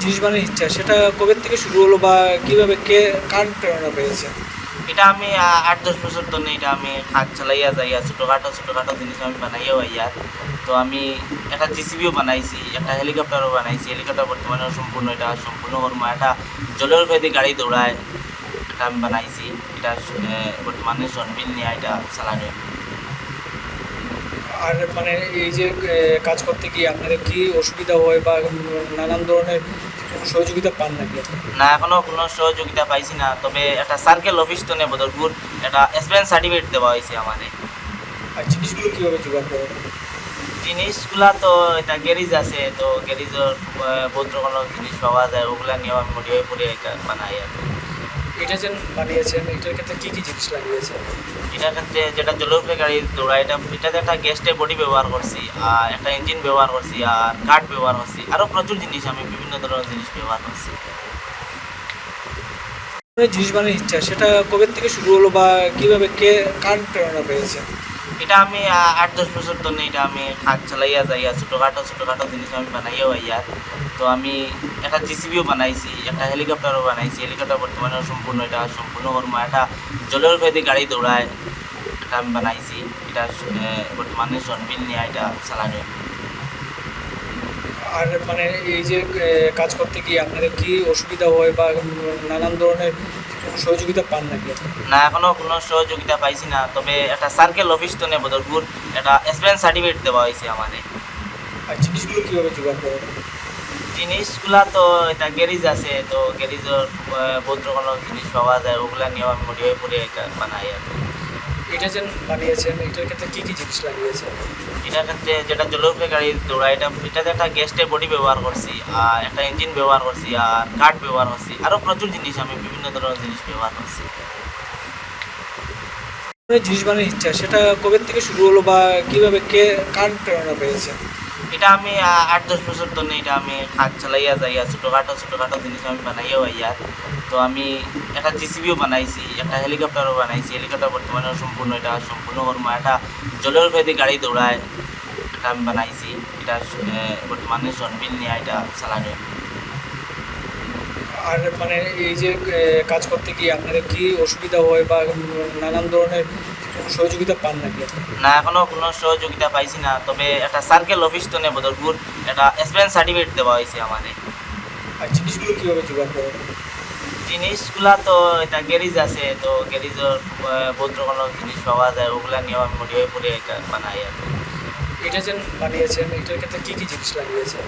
জিনিস বানানোর ইচ্ছা সেটা কবে থেকে শুরু হলো বা কিভাবে কে কার প্রেরণা পেয়েছে? এটা আমি ৮-১০ বছর ধরে এটা আমি হাত চালাইয়া যাইয়া ছোটোখাটো জিনিস আমি বানাইয়াও আইয়ার। তো আমি একটা জিসিবিও বানাইছি, একটা হেলিকপ্টারও বানাইছি। হেলিকপ্টার বর্তমানে সম্পূর্ণ এটা সম্পূর্ণ কর্ম একটা জলের ভেদে গাড়ি দৌড়ায় এটা আমি বানাইছি। এটা বর্তমানে সনবিল নিয়ে এটা চালানো হয়। আর এই যে কাজ করতে গিয়ে আপনাদের কি অসুবিধা হয় বা নানান ধরনের কোনো সহযোগিতা পান নাকি আপনি? না এখনও কোনো সহযোগিতা পাইছি না, তবে একটা সার্কেল অফিস তো নেই বদরপুর, একটা এক্সপিরিয়েন্স সার্টিফিকেট দেওয়া হয়েছে আমাদের। আর জিনিসগুলো কীভাবে জোগাড় করেন? জিনিসগুলা তো এটা গ্যারেজ আছে, তো গ্যারেজের বহুত রকমের জিনিস পাওয়া যায়, ওগুলা নিয়েও আমি মডিফাই করে এটা বানাই আর কি। এটা যে বানিয়েছেন এটার ক্ষেত্রে কী কী জিনিস লাগিয়েছেন? এটার ক্ষেত্রে যেটা জলরূপে গাড়ি দৌড়ায় এটাতে একটা গ্যাসের বডি ব্যবহার করছি, আর একটা ইঞ্জিন ব্যবহার করছি, আর কাঠ ব্যবহার করছি, আরও প্রচুর জিনিস আমি বিভিন্ন ধরনের জিনিস ব্যবহার করছি। জিনিস বানানোর ইচ্ছা সেটা কবে থেকে শুরু হলো বা কিভাবে কে কার প্রেরণা পেয়েছে? এটা আমি ৮-১০ বছর ধরে এটা আমি হাত চালাইয়া যাইয়া ছোটোখাটো জিনিস আমি বানাইয়াও আইয়ার। তো আমি একটা জিসিবিও বানাইছি, একটা হেলিকপ্টারও বানাইছি। হেলিকপ্টার বর্তমানে সম্পূর্ণ এটা সম্পূর্ণ কর্ম একটা জলের ভেদে গাড়ি দৌড়ায় এটা আমি বানাইছি। এটা বর্তমানে সনবিল নিয়ে এটা চালানো হয়। আর এই যে কাজ করতে গিয়ে আপনাদের কি অসুবিধা হয় বা নানান ধরনের কোনো সহযোগিতা পান নাকি আপনি? না এখনও কোনো সহযোগিতা পাইছি না, তবে একটা সার্কেল অফিস তো নেই বদরপুর, একটা এক্সপিরিয়েন্স সার্টিফিকেট দেওয়া হয়েছে আমাদের। আর জিনিসগুলো কীভাবে জোগাড় করেন? জিনিসগুলা তো এটা গ্যারেজ আছে, তো গ্যারেজের বহুত রকমের জিনিস পাওয়া যায়, ওগুলা নিয়েও আমি মডিফাই করে এটা বানাই আর কি। এটা যে বানিয়েছেন এটার ক্ষেত্রে কী কী জিনিস লাগিয়েছেন? এটার ক্ষেত্রে যেটা জলরূপে গাড়ি দৌড়ায় এটাতে একটা গ্যাসের বডি ব্যবহার করছি, আর একটা ইঞ্জিন ব্যবহার করছি, আর কাঠ ব্যবহার করছি, আরও প্রচুর জিনিস আমি বিভিন্ন ধরনের জিনিস ব্যবহার করছি। জিনিস বানানোর ইচ্ছা সেটা কবে থেকে শুরু হলো বা কিভাবে কে কার প্রেরণা পেয়েছে? এটা আমি ৮-১০ বছর ধরে এটা আমি হাত চালাইয়া যাইয়া ছোটোখাটো জিনিস আমি বানাইয়াও আইয়ার। তো আমি একটা জিসিবিও বানাইছি, একটা হেলিকপ্টারও বানাইছি। হেলিকপ্টার বর্তমানে সম্পূর্ণ এটা সম্পূর্ণ কর্ম একটা জলের ভেদে গাড়ি দৌড়ায় এটা আমি বানাইছি। এটা বর্তমানে সনবিল নিয়ে এটা চালানো হয়। আর এই যে কাজ করতে গিয়ে আপনাদের কি অসুবিধা হয় বা নানান ধরনের কোনো সহযোগিতা পান নাকি আপনি? না এখনও কোনো সহযোগিতা পাইছি না, তবে একটা সার্কেল অফিস তো নেই বদরপুর, একটা এক্সপিরিয়েন্স সার্টিফিকেট দেওয়া হয়েছে আমাদের। আর জিনিসগুলো কীভাবে জোগাড় করেন? জিনিসগুলা তো এটা গ্যারেজ আছে, তো গ্যারেজের বহুত রকমের জিনিস পাওয়া যায়, ওগুলা নিয়েও আমি মডিফাই করে এটা বানাই আর কি। এটা যে বানিয়েছেন এটার ক্ষেত্রে কী কী জিনিস লাগিয়েছেন?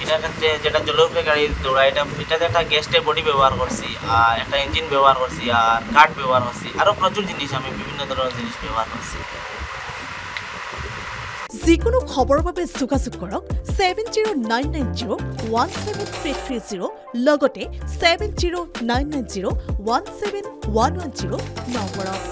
এটার ক্ষেত্রে যেটা জলরূপে গাড়ি দৌড়ায় এটাতে একটা গ্যাসের বডি ব্যবহার করছি, আর একটা ইঞ্জিন ব্যবহার করছি, আর কাঠ ব্যবহার করছি, আরও প্রচুর জিনিস আমি বিভিন্ন ধরনের জিনিস ব্যবহার করছি। যিকোনো খবৰৰ বাবে যোগাযোগ কৰক 7099017330 লগতে 7099017110 নম্বৰত।